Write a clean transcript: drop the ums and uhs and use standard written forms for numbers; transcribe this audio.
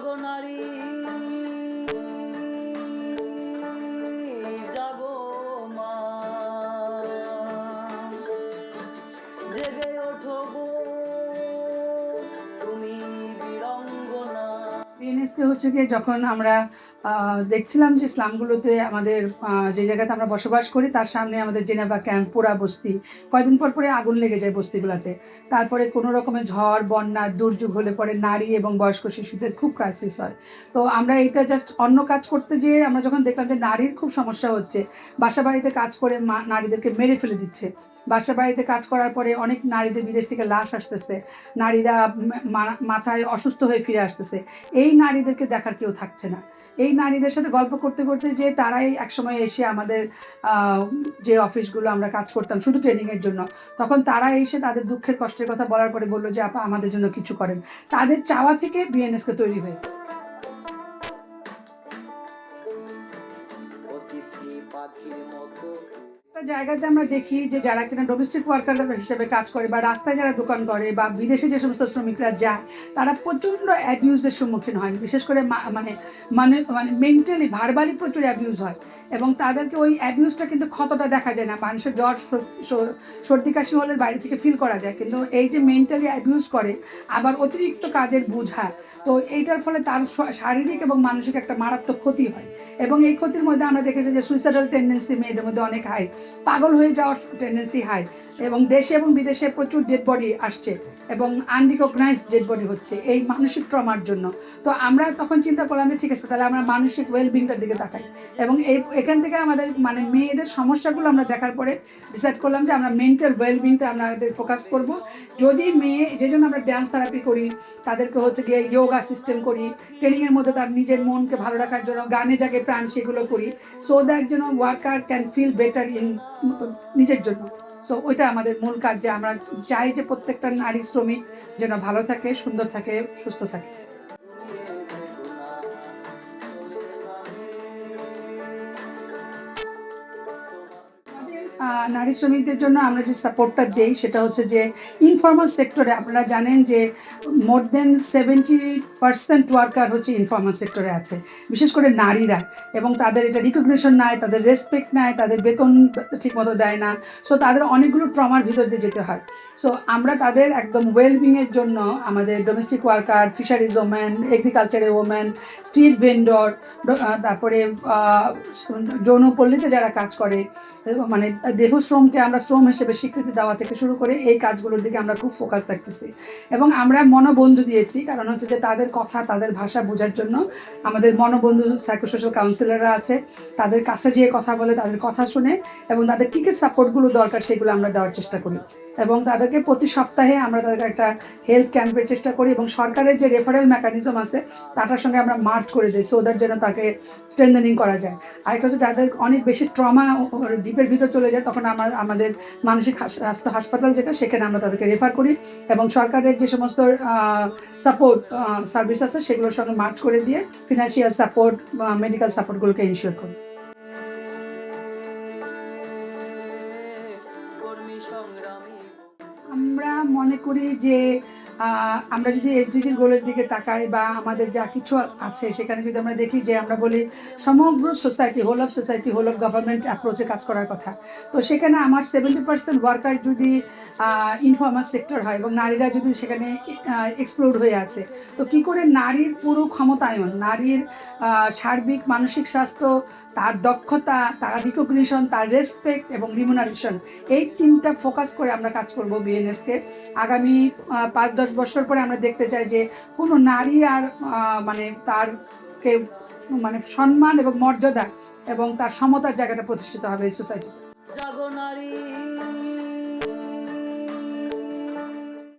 জাগো নারী, জাগো মা, জেগে ওঠো গো তুমি বীরাঙ্গনা। বিএনএসকে হচ্ছে গিয়ে যখন আমরা দেখছিলাম যে স্লামগুলোতে আমাদের যে জায়গাতে আমরা বসবাস করি তার সামনে আমাদের জেনেভা ক্যাম্প, পোড়া বস্তি, কয়দিন পর পরে আগুন লেগে যায় বস্তিগুলোতে। তারপরে কোনো রকমের ঝড়, বন্যা, দুর্যোগ হলে পরে নারী এবং বয়স্ক শিশুদের খুব ক্রাইসিস হয়। তো আমরা এটা জাস্ট অন্য কাজ করতে যেয়ে আমরা যখন দেখলাম যে নারীর খুব সমস্যা হচ্ছে, বাসা বাড়িতে কাজ করে নারীদেরকে মেরে ফেলে দিচ্ছে। বাসা বাড়িতে কাজ করার পরে অনেক নারীদের বিদেশ থেকে লাশ আসতেছে, নারীরা মাথায় অসুস্থ হয়ে ফিরে আসতেছে। এই নারীদেরকে দেখার কেউ থাকছে না। এই নারীদের সাথে গল্প করতে করতে যে তারাই একসময় এসে আমাদের যে অফিসগুলো আমরা কাজ করতাম শুধু ট্রেনিংয়ের জন্য, তখন তারা এসে তাদের দুঃখের কষ্টের কথা বলার পরে বললো যে আপা আমাদের জন্য কিছু করেন। তাদের চাওয়া থেকে বিএনএসকে তৈরি হয়েছে। অতিথি পাখির মতো জায়গাতে আমরা দেখি যে যারা কিনা ডোমেস্টিক ওয়ার্কার হিসেবে কাজ করে বা রাস্তায় যারা দোকান করে বা বিদেশে যে সমস্ত শ্রমিকরা যায়, তারা প্রচণ্ড অ্যাবিউজের সম্মুখীন হয়। বিশেষ করে মানে মানে মানে মেন্টালি ভার্বালি প্রচুর অ্যাবিউজ হয় এবং তাদেরকে ওই অ্যাবিউজটা কিন্তু ক্ষতটা দেখা যায় না। মানুষের জ্বর সর্দি কাশি হলে বাইরে থেকে ফিল করা যায়, কিন্তু এই যে মেন্টালি অ্যাবিউজ করে আবার অতিরিক্ত কাজের বোঝা, তো এইটার ফলে তার শারীরিক এবং মানসিক একটা মারাত্মক ক্ষতি হয়। এবং এই ক্ষতির মধ্যে আমরা দেখেছি যে সুইসাইডাল টেন্ডেন্সি মেয়েদের মধ্যে অনেক হাই, পাগল হয়ে যাওয়ার টেন্ডেন্সি হাই, এবং দেশে এবং বিদেশে প্রচুর ডেড বডি আসছে এবং আনরিকগনাইজড ডেড বডি হচ্ছে এই মানসিক ট্রমার জন্য। তো আমরা তখন চিন্তা করলাম যে ঠিক আছে, তাহলে আমরা মানসিক ওয়েলবিংটার দিকে তাকাই এবং এখান থেকে আমাদের মানে মেয়েদের সমস্যাগুলো আমরা দেখার পরে ডিসাইড করলাম যে আমরা মেন্টাল ওয়েলবিংটা আমাদের ফোকাস করব। যদি মেয়ে, যে জন্য আমরা ড্যান্স থেরাপি করি, তাদেরকে হচ্ছে গিয়ে যোগা সিস্টেম করি, ট্রেনিংয়ের মধ্যে তার নিজের মনকে ভালো রাখার জন্য গানে জাগে প্রাণ সেগুলো করি, সো দ্যাট যেন worker can feel better in নিজের জন্য। সো ওইটা আমাদের মূল কাজ, যে আমরা চাই যে প্রত্যেকটা নারী শ্রমিক যেন ভালো থাকে, সুন্দর থাকে, সুস্থ থাকে। নারী শ্রমিকদের জন্য আমরা যে সাপোর্টটা দেই সেটা হচ্ছে যে ইনফর্মাল সেক্টরে আপনারা জানেন যে মোর দেন 70% ওয়ার্কার হচ্ছে ইনফর্মাল সেক্টরে আছে, বিশেষ করে নারীরা, এবং তাদের এটা রিকগনিশন নাই, তাদের রেসপেক্ট নাই, তাদের বেতন ঠিকমতো দেয় না। সো তাদের অনেকগুলো ট্রমার ভিতর দিয়ে যেতে হয়। সো আমরা তাদের একদম ওয়েলবিংয়ের জন্য আমাদের ডোমেস্টিক ওয়ার্কার, ফিশারিজ ওম্যান, এগ্রিকালচারের ওম্যান, স্ট্রিট ভেন্ডর, তারপরে যৌনপল্লীতে যারা কাজ করে, মানে দেহ শ্রমকে আমরা শ্রম হিসেবে স্বীকৃতি দেওয়া থেকে শুরু করে এই কাজগুলোর দিকে আমরা খুব ফোকাস থাকতেছি। এবং আমরা মনোবন্ধু দিয়েছি, কারণ হচ্ছে যে তাদের কথা, তাদের ভাষা বোঝার জন্য আমাদের মনোবন্ধু সাইকোসোশ্যাল কাউন্সিলররা আছে, তাদের কাছে যেয়ে কথা বলে, তাদের কথা শুনে এবং তাদের কী কী সাপোর্টগুলো দরকার সেগুলো আমরা দেওয়ার চেষ্টা করি। এবং তাদেরকে প্রতি সপ্তাহে আমরা তাদেরকে একটা হেলথ ক্যাম্পের চেষ্টা করি এবং সরকারের যে রেফারেল মেকানিজম আছে তাটার সঙ্গে আমরা মার্চ করে দিই, সো দ্যাট যেন তাকে স্ট্রেনথেনিং করা যায়। আরেকটা হচ্ছে যাদের অনেক বেশি ট্রমা ডিপের ভিতর চলে যায়, তখন আমাদের মানসিক স্বাস্থ্য হাসপাতাল যেটা, সেখানে আমরা তাদেরকে রেফার করি এবং সরকারের যে সমস্ত সাপোর্ট সার্ভিস আছে সেগুলোর সঙ্গে মার্চ করে দিয়ে ফিনান্সিয়াল সাপোর্ট, মেডিকেল সাপোর্টগুলোকে ইনশিওর করি। আমরা মনে করি যে আমরা যদি এসডিজির গোলের দিকে তাকাই বা আমাদের যা কিছু আছে সেখানে যদি আমরা দেখি যে আমরা বলি সমগ্র society, whole of society, whole of government অ্যাপ্রোচে কাজ করার কথা, তো সেখানে আমার 70% ওয়ার্কার যদি ইনফর্মাল সেক্টর হয় এবং নারীরা যদি সেখানে এক্সক্লুড হয়ে আছে, তো কি করে নারীর পুরো ক্ষমতায়ন, নারীর সার্বিক মানসিক স্বাস্থ্য, তার দক্ষতা, তার রিকগনিশন, তার রেসপেক্ট এবং রিমুনারেশন, এই তিনটা ফোকাস করে আমরা কাজ করব বিএনএসকে। আগামী 5-10 বছর পরে আমরা দেখতে চাই যে কোনো নারী আর মানে তারকে মানে সম্মান এবং মর্যাদা এবং তার সমতার জায়গাটা প্রতিষ্ঠিত হবে এই সোসাইটিতে। জাগো নারী।